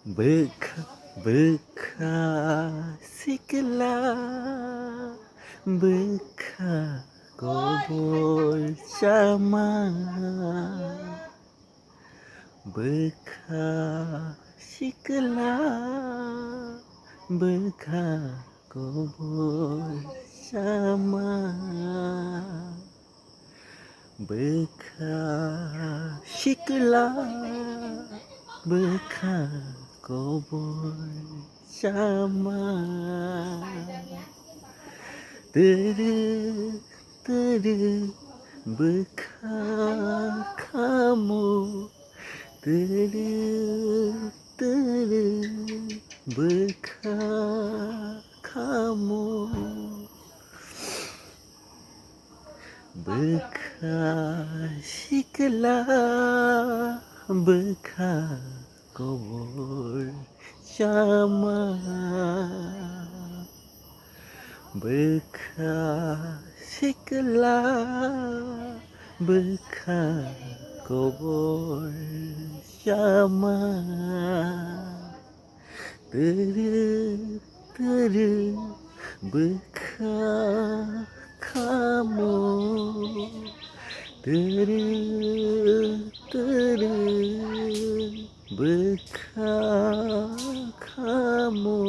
Bekasihlah beka kau bersama Bekasihlah beka kau bersama Bekasihlah beka kau bersama Teru bekal kamu Teru bekal kamu Bekasihlah bekal kau bersama Bekasihlah bekal kau bersama Teru bekal kamu Teru bekal kamu.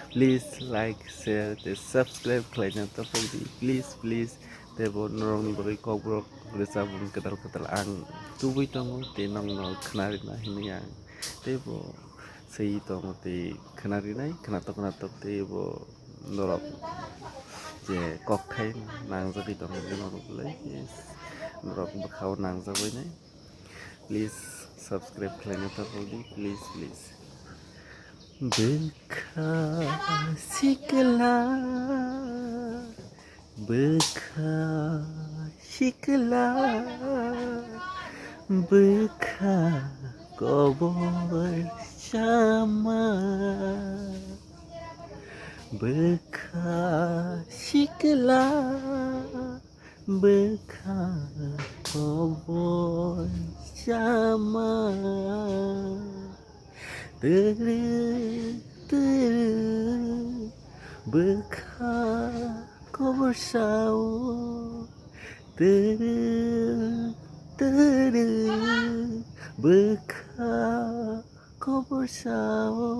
Please like, share, dan subscribe kalian tepung di please tebo norong bagi kobrok bersabun ketal ang tubuh tongo tenong no kenari na hiniyang tebo sei tongo te kenari nai kenatok tebo norok je kokkai nang jadi tongo norok lagi yes norok bakau nang jadi nai please subscribe kalian tepung di please Bekasihlah beka kau bersama Bekasihlah beka kau bersama Teru beka kau bersama Teru beka kau bersama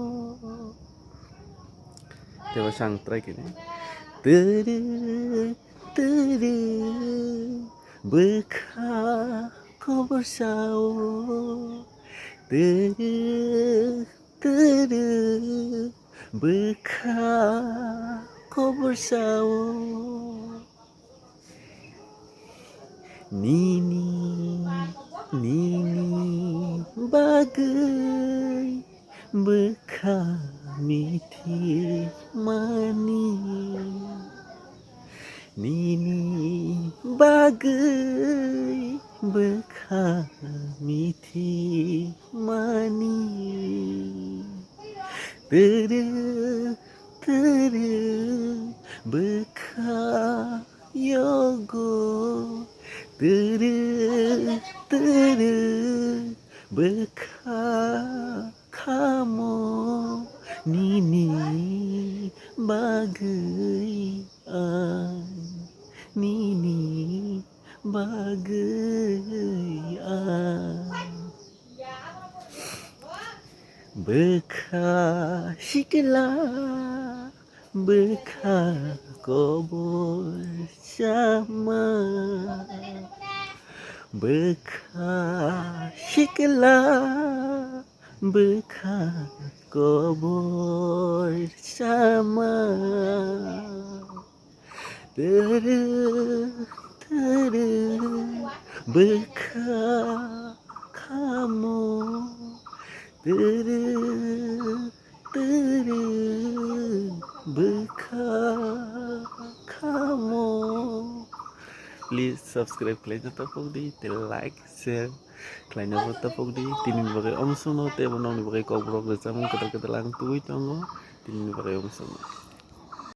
Coba sang track ini Teru beka kau bersama Teru beka kau bersama Nini bagai beka miti manis Nini bagai beka miti manis Teru beka yogo Teru beka kamu Nini bagai Nini bagai Bekasihlah beka kau bersama Bekasihlah beka kau bersama Teru beka kamu Teru beka kamu. Please subscribe kalian tepung di like share kalian tepung di tinin bagai om suno te bonong di bagai kobrok bersama ketal lang tuwi tongo tinin bagai om suno.